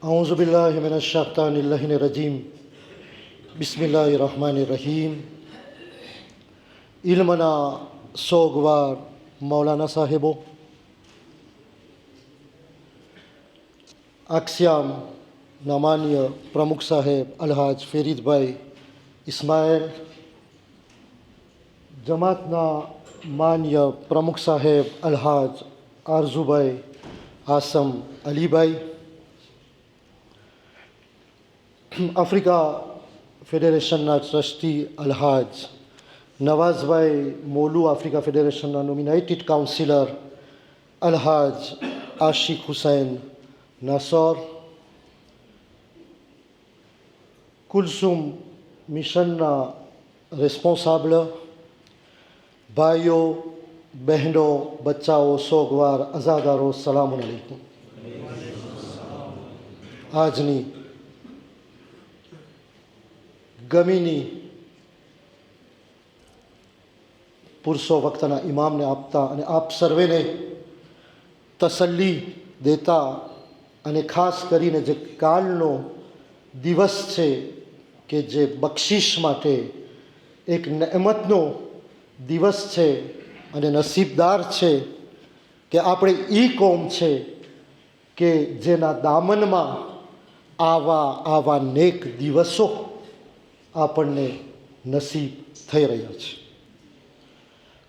औज़ुबिल्लाहिमिनश्शैतानिर्रजीम बिस्मिल्लाहिर्रहमानिर्रहीम। इल्मना सोगवार मौलाना साहेबो, આક્સિયામના માન્ય પ્રમુખ સાહેબ અલહાજ ફેરીદભાઈ ઇસ્માઇલ, જમાતના માન્ય પ્રમુખ સાહેબ અલહાજ આરઝુભાઈ આસમ અલીભાઈ, આફ્રિકા ફેડરેશનના ટ્રસ્ટી અલહાજ નવાઝભાઈ મોલુ, આફ્રિકા ફેડરેશનના નોમિનેટેડ કાઉન્સિલર અલહાજ આશિક હુસૈન નાસોર, કુલસુમ મિશનના રેસ્પોન્સાબલ, ભાઈઓ બહેનો બચ્ચાઓ સોગવાર અઝાદારો, સલામ અલૈકુમ. આજની ગમીની પુરુષો વક્તના ઇમામને આપતા અને આપ સર્વેને તસલ્લી દેતા, અને ખાસ કરીને જે કાલનો દિવસ છે કે જે બક્ષિશ માટે એક નએમતનો દિવસ છે અને નસીબદાર છે કે આપણે એ કોમ છે કે જેના દામનમાં આવા નેક દિવસો આપણને નસીબ થઈ રહ્યા છે.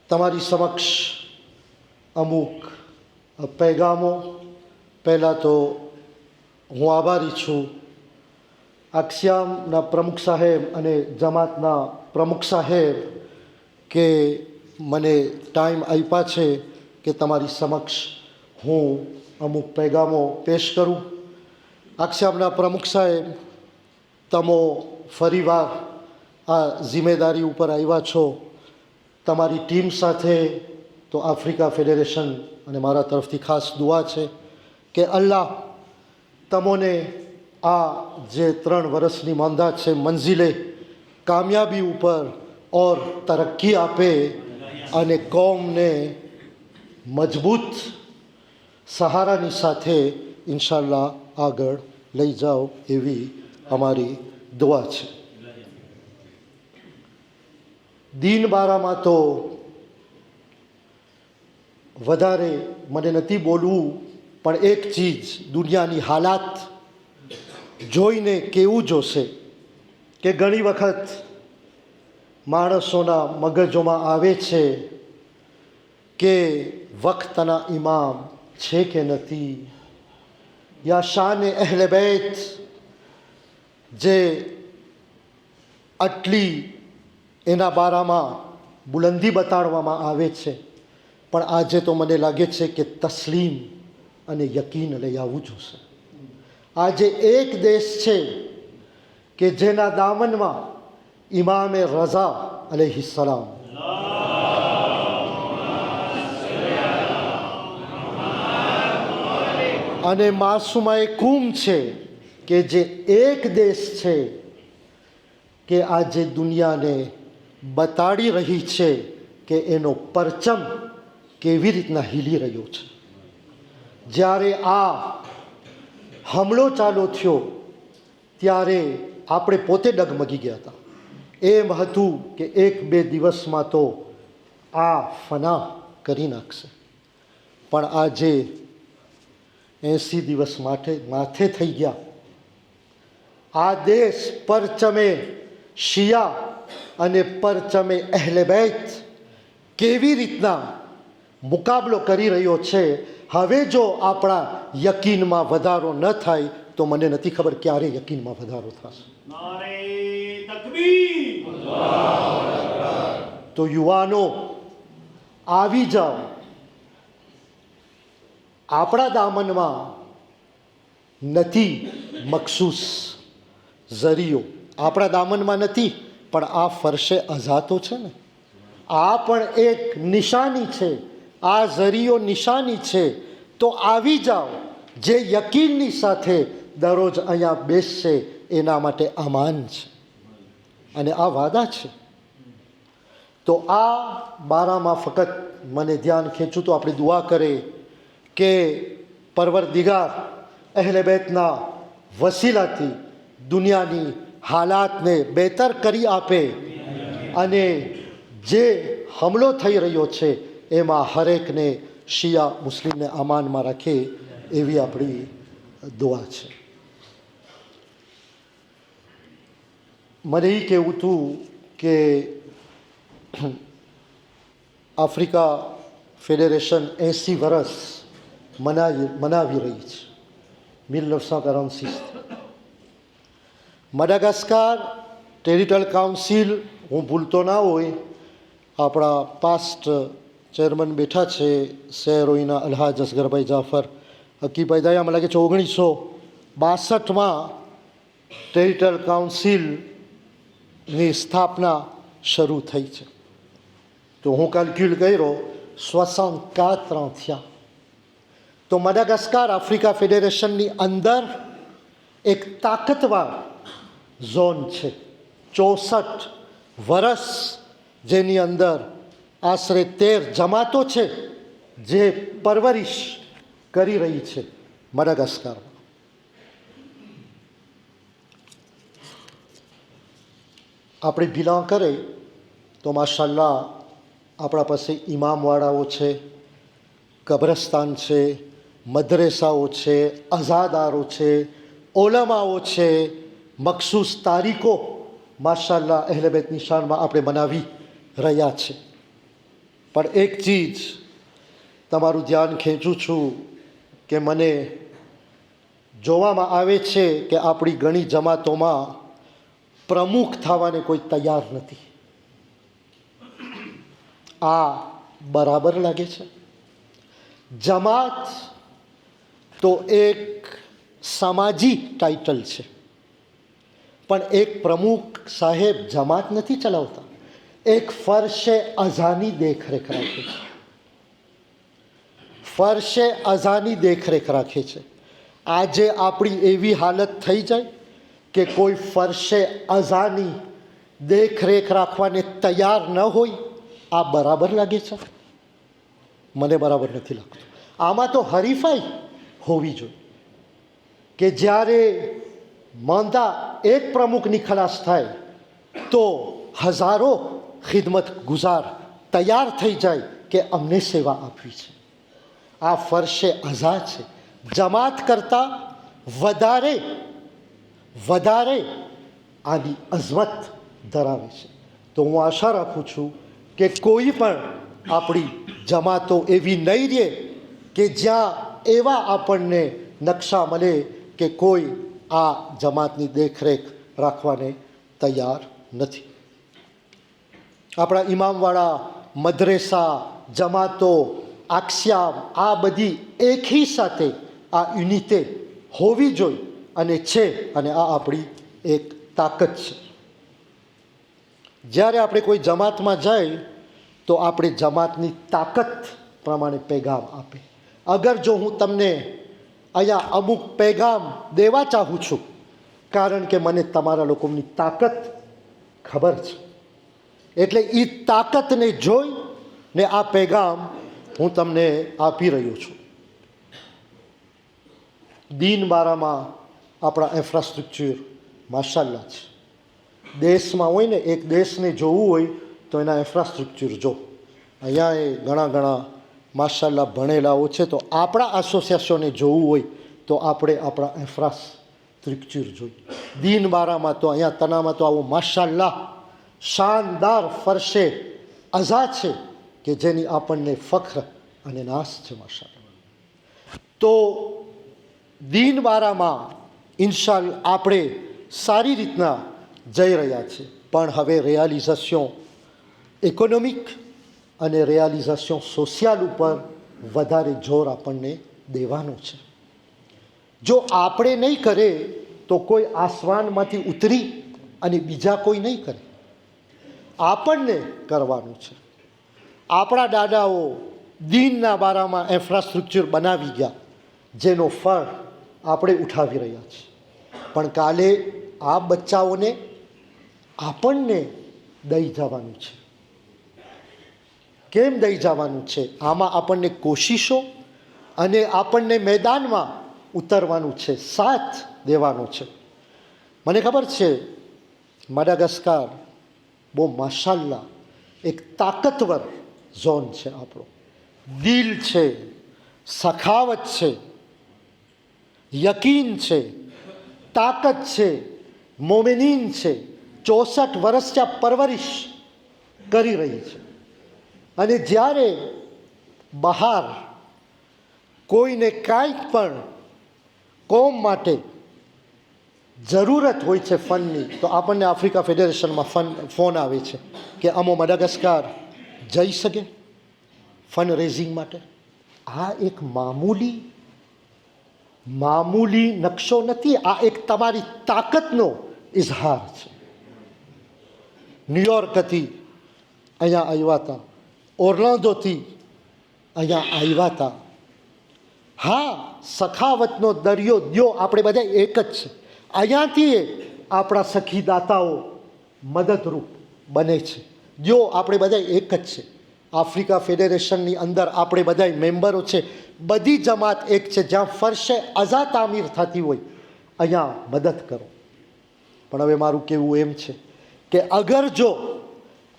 તમારી સમક્ષ અમુક પૈગામો. પહેલાં તો હું આભારી છું આક્સિયામના પ્રમુખ સાહેબ અને જમાતના પ્રમુખ સાહેબ કે મને ટાઈમ આપ્યા છે કે તમારી સમક્ષ હું અમુક પૈગામો પેશ કરું. આક્સિયામના પ્રમુખ સાહેબ, તમો ફરીવાર આ જિમ્મેદારી ઉપર આવ્યા છો તમારી ટીમ સાથે, તો આફ્રિકા ફેડરેશન અને મારા તરફથી ખાસ દુઆ છે કે અલ્લાહ તમોને આ જે 3 વર્ષની માંદા છે મંઝિલે કામયાબી ઉપર ઓર તરક્કી આપે અને કોમને મજબૂત સહારાની સાથે ઇન્શાલ્લાહ આગળ લઈ જાઓ એવી અમારી દુઆ છે. દીન બારામાં તો વધારે મને નથી બોલવું, પણ એક ચીજ દુનિયાની હાલાત જોઈને કેવું જોશે કે ઘણી વખત માણસોના મગજોમાં આવે છે કે વક્તના ઇમામ છે કે નથી, યા શાન અહલે બૈત જે આટલી એના બારામાં બુલંદી બતાડવામાં આવે છે, પણ આજે તો મને લાગે છે કે તસ્લીમ અને યકીન લઈ આવવું જોશે. આજે એક દેશ છે કે જેના દામનમાં ઇમામે રઝા અલૈહિસ્સલામ અને માસુમાએ કુમ છે, કે જે એક દેશ છે કે આજે દુનિયાને બતાડી રહી છે કે એનો પરચમ કેવી રીતના હીલી રહ્યો છે. જ્યારે આ હમલો ચાલુ થયો ત્યારે આપણે પોતે ડગમગી ગયા હતા. એમ હતું કે 1-2 દિવસમાં તો આ ફના કરી નાખશે, પણ આજે 80 દિવસ માથે થઈ ગયા. આ દેશ પરચમે શિયા અને પરચમે અહલે બૈત કેવી રીતના મુકાબલો કરી રહ્યો છે. હવે જો આપણા યકીનમાં વધારો ન થાય તો મને નથી ખબર ક્યારે યકીનમાં વધારો થશે. તો યુવાનો આવી જાઓ. આપણા દામનમાં નથી મખસૂસ ઝરીયો, આપણા દામનમાં નથી, પણ આ ફરશે અઝાતો છે ને, આ પણ એક નિશાની છે, આ ઝરીયો નિશાની છે. તો આવી જાઓ. જે યકીનની સાથે દરરોજ અહીંયા બેસશે એના માટે અમાન છે અને આ વાદા છે. તો આ બારામાં ફક્ત મને ધ્યાન ખેંચું તો આપણે દુઆ કરે કે પરવરદિગાર અહલે બેતના વસીલાથી દુનિયાની હાલાતને બહેતર કરી આપે અને જે હમલો થઈ રહ્યો છે એમાં હરેકને શિયા મુસ્લિમને અમાનમાં રાખે એવી આપણી દુઆ છે. મને એ કહેવું હતું કે આફ્રિકા ફેડરેશન 80 વર્ષ મનાવી રહી છે 1946. મડાગાસ્કાર ટેરિટોરિયલ કાઉન્સિલ, હું ભૂલતો ના હોય, આપણા પાસ્ટ ચેરમેન બેઠા છે શહેરોઈના અલ્હાજ અસગરભાઈ જાફર હકીભાઈ દયા, મને લાગે છે 1962માં ટેરિટોરિયલ કાઉન્સિલની સ્થાપના શરૂ થઈ છે. તો હું કેલ્ક્યુલ કર્યો 64 થયા. તો મડાગાસ્કાર આફ્રિકા ફેડરેશનની અંદર એક તાકતવાર ઝોન છે. 64 વર્ષ જેની અંદર આશરે 13 જમાતો છે જે પરવરિશ કરી રહી છે મડાગાસ્કારમાં. આપણે બિલોંગ કરે તો માશાલ્લાહ આપણા પાસે ઇમામવાળાઓ છે, કબ્રસ્તાન છે, મદ્રેસાઓ છે, અઝાદારો છે, ઓલમાઓ છે, મખસૂસ તારીખો માશાલ્લાહ અહલે બેતની શાનમાં આપણે બનાવી રહ્યા છે. પણ એક ચીજ તમારું ધ્યાન ખેંચું છું કે મને જોવામાં આવે છે કે આપણી ઘણી જમાતોમાં પ્રમુખ થવાને કોઈ તૈયાર નથી. આ બરાબર લાગે છે? જમાત તો એક સામાજિક ટાઇટલ છે, પણ એક પ્રમુખ સાહેબ જમાત નથી ચલાવતા, એક ફર્શે અઝાની દેખરેખ રાખે છે. ફર્શે અઝાની દેખરેખ રાખે છે. આજે આપણી એવી હાલત થઈ જાય કે કોઈ ફર્શે અઝાની દેખરેખ રાખવાને તૈયાર ન હોય. આ બરાબર લાગે છે? મને બરાબર નથી લાગતું. આમાં તો હરીફાઈ હોવી જોઈએ કે જ્યારે માંદા એક પ્રમુખની ખલાસ થાય તો હજારો ખિદમત ગુજાર તૈયાર થઈ જાય કે અમને સેવા આપવી છે. આ ફર્શે અઝા છે. જમાત કરતાં વધારે આની અઝમત ધરાવે છે. તો હું આશા રાખું છું કે કોઈ પણ આપણી જમાતો એવી નહીં રહે કે જ્યાં એવા આપણને નકશા મળે કે કોઈ આ જમાતની દેખરેખ રાખવાને તૈયાર નથી. આપણા ઇમામવાળા મદ્રેસા, જમાતો, આક્ષ્યામ, આ બધી એકી સાથે આ યુનિતે હોવી જોઈએ અને છે, અને આ આપણી એક તાકાત છે. જ્યારે આપણે કોઈ જમાતમાં જાય તો આપણે જમાતની તાકાત પ્રમાણે પેગામ આપે. અગર જો હું તમને અહીંયા અમુક પેગામ દેવા ચાહું છું કારણ કે મને તમારા લોકોની તાકાત ખબર છે, એટલે એ તાકાતને જોઈ ને આ પેગામ હું તમને આપી રહ્યો છું. દીન બારામાં આપણા ઇન્ફ્રાસ્ટ્રક્ચર માશાલ્લાહ છે. દેશમાં હોય ને, એક દેશને જોવું હોય તો એના ઇન્ફ્રાસ્ટ્રક્ચર જો. અહીંયા એ ઘણા માશાલ્લાહ ભણેલાઓ છે. તો આપણા એસોસિએશનને જોવું હોય તો આપણે આપણા ઇન્ફ્રાસ્ટ્રક્ચર જોઈએ. દીન બારામાં તો અહીંયા તનામાં તો આવો માશાલ્લાહ શાનદાર ફરશે અઝા છે કે જેની આપણને ફખ્ર અને નાશ છે માશાલ્લાહ. તો દીન બારામાં ઇન્શાલ્લાહ આપણે સારી રીતના જઈ રહ્યા છે, પણ હવે રિયાલિઝેશન ઇકોનોમિક અને રિયાલિઝેશન સોશિયલ ઉપર વધારે જોર આપણને દેવાનું છે. જો આપણે નહીં કરે તો કોઈ આસમાનમાંથી ઉતરી અને બીજા કોઈ નહીં કરે, આપણને કરવાનું છે. આપણા દાદાઓ દીનના બારામાં ઇન્ફ્રાસ્ટ્રક્ચર બનાવી ગયા, જેનો ફળ આપણે ઉઠાવી રહ્યા છીએ. પણ કાલે આ બચ્ચાઓને આપણને દઈ જવાનું છે. કેમ દઈ જવાનું છે? આમાં આપણને કોશિશો અને આપણને મેદાનમાં ઉતરવાનું છે. સાથ દેવાનો છે. મને ખબર છે મડાગાસ્કાર બહુ માશાલ્લાહ એક તાકતવર ઝોન છે આપણો. દિલ છે, સખાવત છે, યકીન છે, તાકત છે, મોમિનીન છે. 64 વર્ષ ત્યાં પરવરિશ કરી રહી છે. અને જ્યારે બહાર કોઈને કાંઈક પણ કોમ માટે જરૂરત હોય છે ફંડની, તો આપણને આફ્રિકા ફેડરેશનમાં ફોન આવે છે કે અમો મડાગાસ્કાર જઈ શકે ફંડ રેઝિંગ માટે. આ એક મામૂલી નકશો નથી, આ એક તમારી તાકાતનો ઇઝહાર છે. ન્યુયોર્કથી અહીંયા આવ્યા હતા, ઓર્લાન્ડોથી અહીંયા આવ્યા હતા. હા, સખાવતનો દરિયો દ્યો આપણે બધા એક જ છે. અહીંયાથી આપણા સખીદાતાઓ મદદરૂપ બને છે. દ્યો આપણે બધા એક જ છે. આફ્રિકા ફેડરેશનની અંદર આપણે બધા મેમ્બરો છે. બધી જમાત એક છે. જ્યાં ફરશે અઝા તામીર થતી હોય અહીંયા મદદ કરો. પણ હવે મારું કહેવું એમ છે કે અગર જો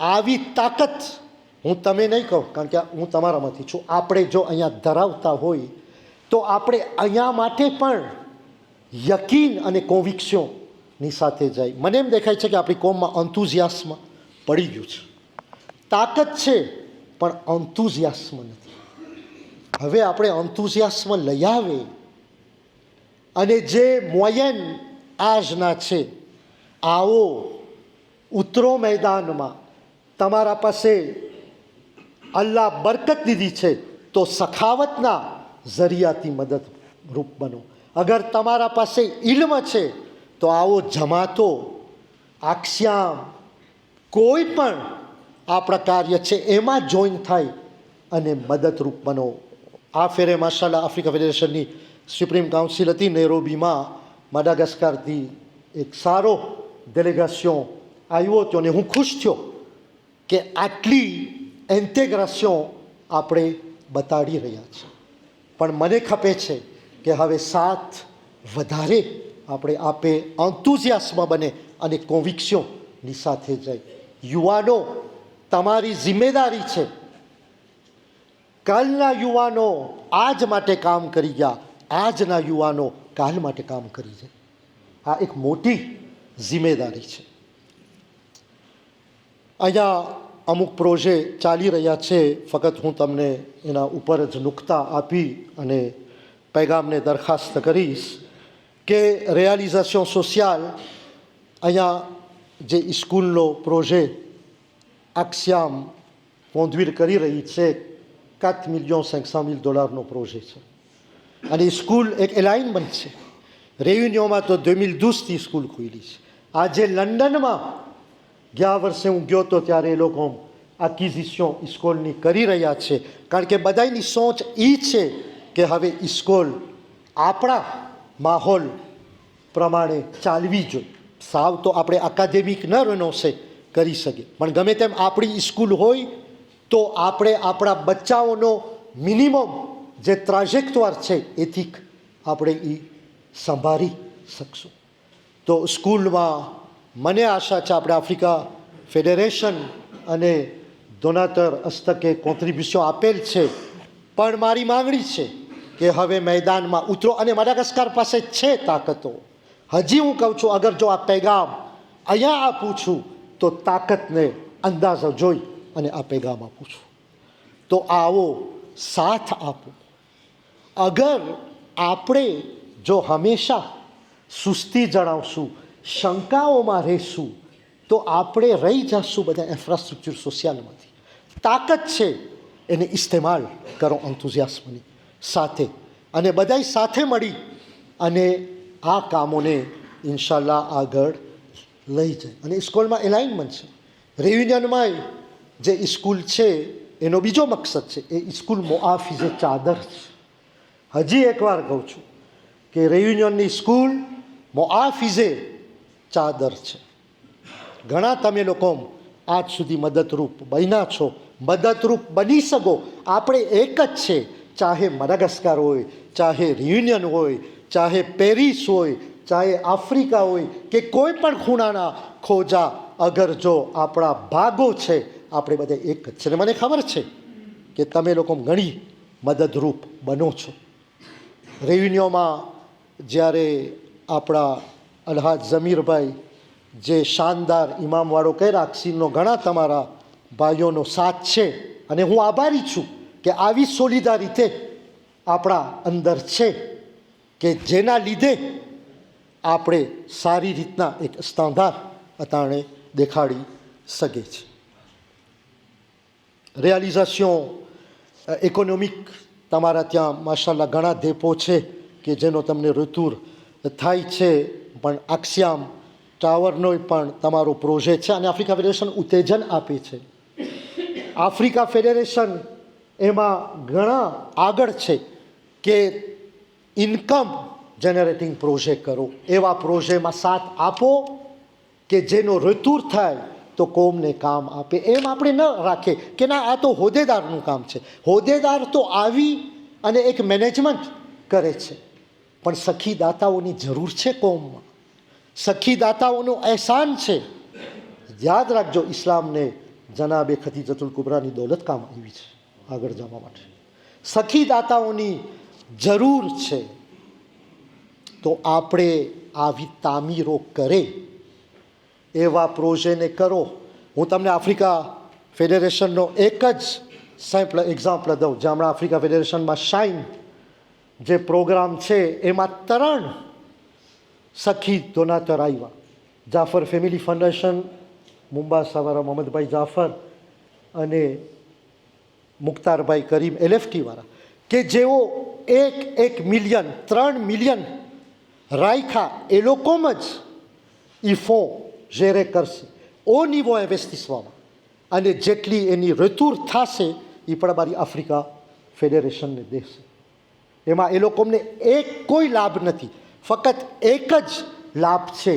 આવી તાકાત, હું તમે નહીં કહું કારણ કે હું તમારામાંથી છું, આપણે જો અહીંયા ધરાવતા હોય તો આપણે અહીંયા માટે પણ યકીન અને કોન્વિક્શનની સાથે જાય. મને એમ દેખાય છે કે આપણી કોમમાં એન્થુઝિયાસ્મ પડી ગયું છે. તાકાત છે પણ એન્થુઝિયાસ્મ નથી. હવે આપણે એન્થુઝિયાસ્મ લઈ આવે અને જે મોયન આજના છે, આવો ઉતરો મેદાનમાં. તમારા પાસે અલ્લાહ બરકત દીધી છે તો સખાવતના જરિયાથી મદદરૂપ બનો. અગર તમારા પાસે ઇલ્મ છે તો આવો જમાતો, આક્ષામ, કોઈ પણ આપણા કાર્ય છે એમાં જોઈન થાય અને મદદરૂપ બનો. આ ફેરે માશાલ્લાહ આફ્રિકા ફેડરેશનની સુપ્રીમ કાઉન્સિલ હતી નેરોબીમાં, મડાગાસ્કારથી એક સારો ડેલિગેશન આવ્યો હતો અને હું ખુશ થયો કે આટલી ઇન્ટેગ્રેશન આપણે બતાડી રહ્યા છીએ. પણ મને ખપે છે કે હવે સાથ વધારે આપણે આપે, એન્થુઝિયાસ્મ બને અને કોન્વિક્શનની સાથે જાય. યુવાનો, તમારી જિમ્મેદારી છે. કાલના યુવાનો આજ માટે કામ કરી ગયા, આજના યુવાનો કાલ માટે કામ કરી જાય. આ એક મોટી જિમ્મેદારી છે. અહીંયા અમુક પ્રોજે ચાલી રહ્યા છે. ફક્ત હું તમને એના ઉપર જ નુક્તા આપી અને પૈગામને દરખાસ્ત કરીશ કે રેયાલિઝેશન સોશિયલ, અહીંયા જે સ્કૂલનો પ્રોજે આક્ષામ કોન્ડ્યુર કરી રહી છે, $4,500,000નો પ્રોજે છે. અને સ્કૂલ એક એલાઇનમેન્ટ છે. રેયુનિયોમાં તો 2012થી સ્કૂલ ખુલી છે. આજે લંડનમાં ગયા વર્ષે હું ગયો હતો ત્યારે એ લોકો એક્વિઝિશન સ્કૂલની કરી રહ્યા છે. કારણ કે બધાની સોચ એ છે કે હવે સ્કૂલ આપણા માહોલ પ્રમાણે ચાલવી જોઈએ. સાવ તો આપણે એકેડેમિક ન રનોશે કરી શકીએ, પણ ગમે તેમ આપણી સ્કૂલ હોય તો આપણે આપણા બચ્ચાઓનો મિનિમમ જે ટ્રાજેક્ટોર છે એથી આપણે એ સંભાળી શકશું. તો સ્કૂલમાં મને આશા છે આપણે આફ્રિકા ફેડરેશન અને ડોનાટર હસ્તકે કોન્ટ્રીબ્યુશન આપેલ છે. પણ મારી માંગણી છે કે હવે મેદાનમાં ઉતરો. અને મડાગાસ્કાર પાસે છે તાકાતો. હજી હું કહું છું, અગર જો આ પૈગામ અહીંયા આપું છું તો તાકાતને અંદાજો જોઈ અને આ પૈગામ આપું છું. તો આવો સાથ આપો. અગર આપણે જો હંમેશા સુસ્તી જણાવશું, શંકાઓમાં રહીશું, તો આપણે રહી જશું બધા ઇન્ફ્રાસ્ટ્રક્ચર સોશિયલમાંથી. તાકાત છે એને ઇસ્તેમાલ કરો એન્થુઝિયાસ્મની સાથે, અને બધાય સાથે મળી અને આ કામોને ઇન્શાલ્લાહ આગળ લઈ જાય. અને સ્કૂલમાં એલાઇનમેન્ટ છે. રેયુનિયનમાં જે સ્કૂલ છે એનો બીજો મકસદ છે, એ સ્કૂલ મુઆફિઝે ચાદર છે. હજી એકવાર કહું છું કે રેયુનિયનની સ્કૂલ મુઆફિઝે ચાદર છે. ઘણા તમે લોકો આજ સુધી મદદરૂપ બન્યા છો, મદદરૂપ બની શકો. આપણે એક જ છે, ચાહે મડાગાસ્કાર હોય, ચાહે રિયુનિયન હોય, ચાહે પેરિસ હોય, ચાહે આફ્રિકા હોય કે કોઈ પણ ખૂણાના ખોજા, અગર જો આપણા ભાગો છે, આપણે બધા એક જ છે. અને મને ખબર છે કે તમે લોકો ઘણી મદદરૂપ બનો છો. રેવન્યુમાં જ્યારે આપણા અલ્હાજ ઝમીરભાઈ જે શાનદાર ઇમામવાળો કર્યા, અક્ષીનો ઘણા તમારા ભાઈઓનો સાથ છે અને હું આભારી છું કે આવી સોલિડારિટી આપણા અંદર છે કે જેના લીધે આપણે સારી રીતના એક સ્ટાન્ડર્ડ અતાણે દેખાડી શકે છે. રેયાલિઝેશન ઇકોનોમિક તમારા ત્યાં માશાલ્લાહ ઘણા દેપો છે કે જેનો તમને ઋતુર થાય છે, પણ આક્સિયામ ટાવરનો પણ તમારો પ્રોજેક્ટ છે અને આફ્રિકા ફેડરેશન ઉત્તેજન આપે છે. આફ્રિકા ફેડરેશન એમાં ઘણા આગળ છે કે ઇન્કમ જનરેટિંગ પ્રોજેક્ટ કરો, એવા પ્રોજેક્ટમાં સાથ આપો કે જેનો ઋતુર થાય તો કોમને કામ આપે. એમ આપણે ન રાખીએ કે ના આ તો હોદ્દેદારનું કામ છે. હોદ્દેદાર તો આવી અને એક મેનેજમેન્ટ કરે છે, પણ સખીદાતાઓની જરૂર છે કોમમાં. સખીદાતાઓનો અહેસાન છે. યાદ રાખજો, ઇસ્લામને જનાબે ખદીજતુલ કુબરાની દૌલત કામ આવી છે આગળ જવા માટે. સખીદાતાઓની જરૂર છે. તો આપણે આવી તામીરો કરે એવા પ્રોજેક્ટને કરો. હું તમને આફ્રિકા ફેડરેશનનો એક જ સેમ્પલ એક્ઝામ્પલ દઉં. જે હમણાં આફ્રિકા ફેડરેશનમાં શાઇન જે પ્રોગ્રામ છે એમાં 3 સખી ડોનાટર આવ્યા. જાફર ફેમિલી ફાઉન્ડેશન, મુંબા સવારા મોહમ્મદભાઈ જાફર અને મુખ્તારભાઈ કરીમ LFT વાળા, કે જેઓ 1 મિલિયન 3 મિલિયન રાખ્યા. એ લોકોમાં જ ઈ ફો જેરે કરશે ઓ નિવો ઇન્વેસ્ટિસવામાં, અને જેટલી એની ઋતુર થશે એ પણ અમારી આફ્રિકા ફેડરેશનને દેશે. એમાં એ લોકોને કોઈ લાભ નથી, ફક્ત એક જ લાભ છે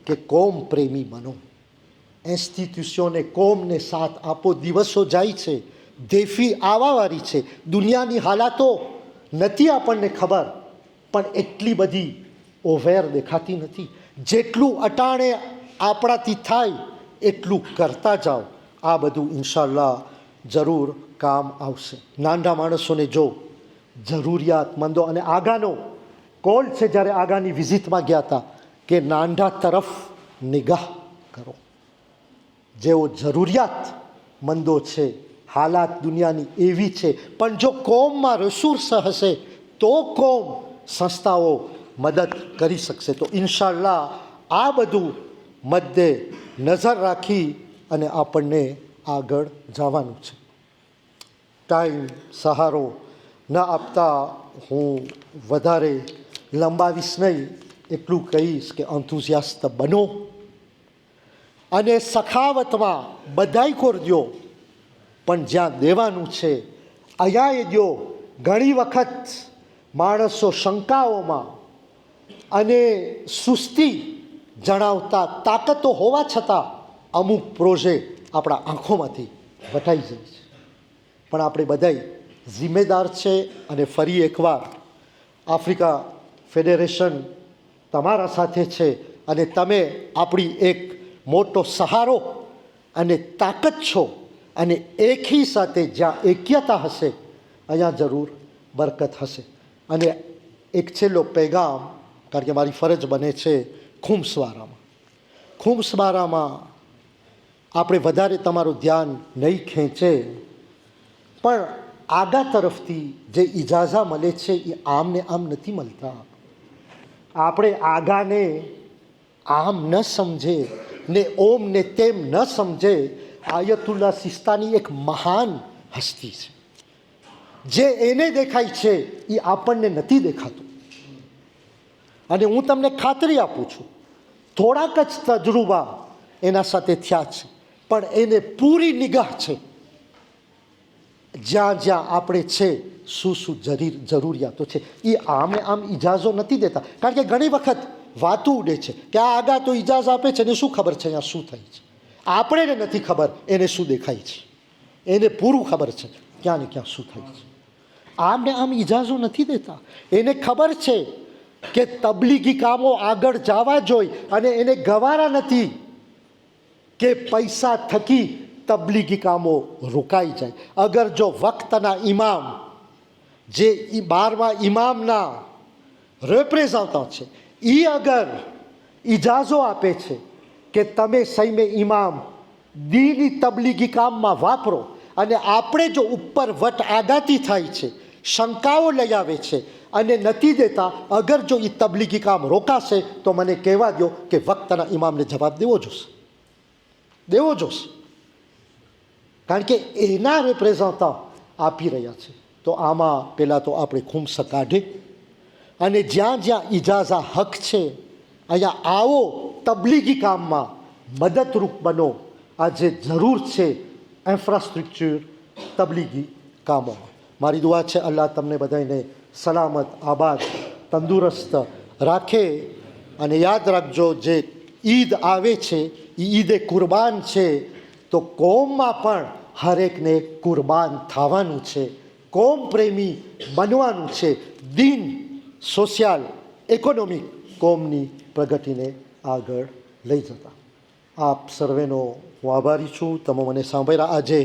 કે કોમ પ્રેમી બનો. ઇન્સ્ટિટ્યુશનને કોમને સાથ આપો. દિવસો જાય છે, દેફી આવાવાળી છે, દુનિયાની હાલાતો નથી આપણને ખબર, પણ એટલી બધી ઓવેર દેખાતી નથી. જેટલું અટાણે આપણાથી થાય એટલું કરતા જાઓ. આ બધું ઇન્શાલ્લાહ જરૂર કામ આવશે. નાના માણસોને જો જરૂરિયાતમંદો, અને આગાનો કોલ છે જ્યારે આગાની વિઝિટમાં ગયા હતા કે નાંડા તરફ નિગાહ કરો. જેઓ જરૂરિયાતમંદો છે, હાલાત દુનિયાની એવી છે, પણ જો કોમમાં રિસોર્સ હશે તો કોમ સંસ્થાઓ મદદ કરી શકશે. તો ઇન્શાલ્લાહ આ બધું મધ્યે નજર રાખી અને આપણને આગળ જવાનું છે. ટાઈમ સહારો ન આપતા હું વધારે લંબાવીશ નહીં. એટલું કહીશ કે એન્થુઝિયાસ્ટ બનો અને સખાવતમાં બધાય કોર દો, પણ જ્યાં દેવાનું છે અહીંયા એ દો. ઘણી વખત માણસો શંકાઓમાં અને સુસ્તી જણાવતા તાકાતો હોવા છતાં અમુક પ્રોજેક્ટ આપણા આંખોમાંથી વટાઈ જાય છે. પણ આપણે બધાય જિમ્મેદાર છે. અને ફરી એકવાર આફ્રિકા ફેડરેશન તમારા સાથે છે અને તમે આપણી એક મોટો સહારો અને તાકાત છો. અને એકી સાથે જ્યાં એક્યતા હશે અહીંયા જરૂર બરકત હશે. અને એક છેલ્લો પેગામ, કારણ કે મારી ફરજ બને છે ખૂમ્સવારામાં આપણે વધારે તમારું ધ્યાન નહીં ખેંચે, પણ આગા તરફથી જે ઇજાઝા મળે છે એ આમને આમ નથી મળતા. આપણે આગાને આમ ન સમજે ને ઓમ ને તેમ ન સમજે. આયતુલ્લા સિસ્તાની એક મહાન હસ્તી છે. જે એને દેખાય છે એ આપણને નથી દેખાતું. અને હું તમને ખાતરી આપું છું, થોડાક જ તજુર્બા એના સાથે થયા છે, પણ એને પૂરી નિગાહ છે જ્યાં જ્યાં આપણે છે, શું શું જરૂરિયાતો છે. એ આમને આમ ઇજાઝો નથી દેતા. કારણ કે ઘણી વખત વાતો ઉડે છે કે આ આગા તો ઇજાઝ આપે છે, એને શું ખબર છે અહીંયા શું થાય છે. આપણને નથી ખબર એને શું દેખાય છે. એને પૂરું ખબર છે ક્યાં ને ક્યાં શું થાય છે. આમને આમ ઇજાઝો નથી દેતા. એને ખબર છે કે તબલીગી કામો આગળ જવા જોઈએ અને એને ગવારા નથી કે પૈસા થકી તબલીગી કામો રોકાઈ જાય. અગર જો વક્તના ઇમામ જે 12મા ઇમામના રિપ્રેઝન્ટન્ટ છે એ અગર ઇજાઝો આપે છે કે તમે સૈમે ઇમામ દીની તબલીગી કામમાં વાપરો અને આપણે જો ઉપર વટ આગાતી થાય છે, શંકાઓ લઈ આવે છે અને નથી દેતા, અગર જો એ તબલીગી કામ રોકાશે તો મને કહેવા દો કે વક્તના ઇમામને જવાબ દેવો જોશે કારણ કે એના રિપ્રેઝન્ટન્ટ આપી રહ્યા છે. તો આમાં પહેલાં તો આપણે ખુમસ કાઢે અને જ્યાં જ્યાં ઇજાઝા હક છે અહીંયા આવો, તબલીગી કામમાં મદદરૂપ બનો. આ જે જરૂર છે ઇન્ફ્રાસ્ટ્રક્ચર તબલીગી કામોમાં. મારી દુઆ છે અલ્લાહ તમને બધાને સલામત, આબાદ, તંદુરસ્ત રાખે. અને યાદ રાખજો, જે ઈદ આવે છે એ ઈદે કુરબાન છે, તો કોમમાં પણ હરેકને કુરબાન થવાનું છે, કોમ પ્રેમી બનવાનું છે, દીન, સોશિયલ, ઇકોનોમિક કોમની પ્રગતિને આગળ લઈ જતા. આપ સર્વેનો હું આભારી છું. તમે મને સાંભળ્યા. આજે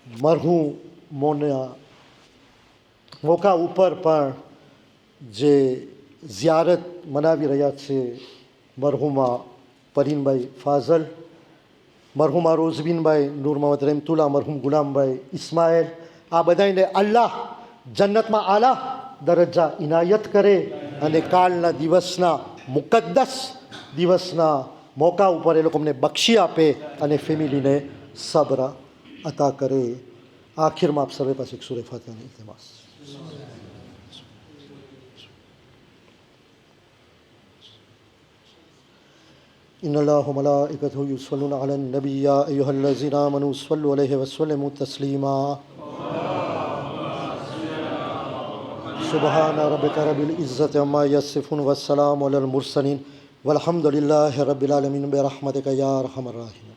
મરહુમોના મોકા ઉપર પણ જે ઝિયારત મનાવી રહ્યા છે, મરહુમા પરીનભાઈ ફાઝલ, મરહુમા રોઝબીનભાઈ નૂર મોહમ્મદ રહેમતુલ્લા, મરહુમ ગુલામભાઈ ઇસ્માઇલ, આ બધાને અલ્લાહ જન્નતમાં આલા દરજ્જા ઇનાયત કરે અને કાલના દિવસના મુકદ્દસ દિવસના મોકા ઉપર એ લોકોને બક્ષી આપે અને ફેમિલીને સબ્ર અતા કરે. આખિરમાં આપ સર્વે પાસે એક સૂરે ફાતિહાની ઇલ્તિમાસ. إن الله وملائكته يصلون على النبي يا أيها الذين آمنوا صلوا عليه وسلموا تسليما. سبحان ربك رب العزة عما يصفون والسلام على المرسلين والحمد لله رب العالمين برحمتك يا أرحم الراحمين.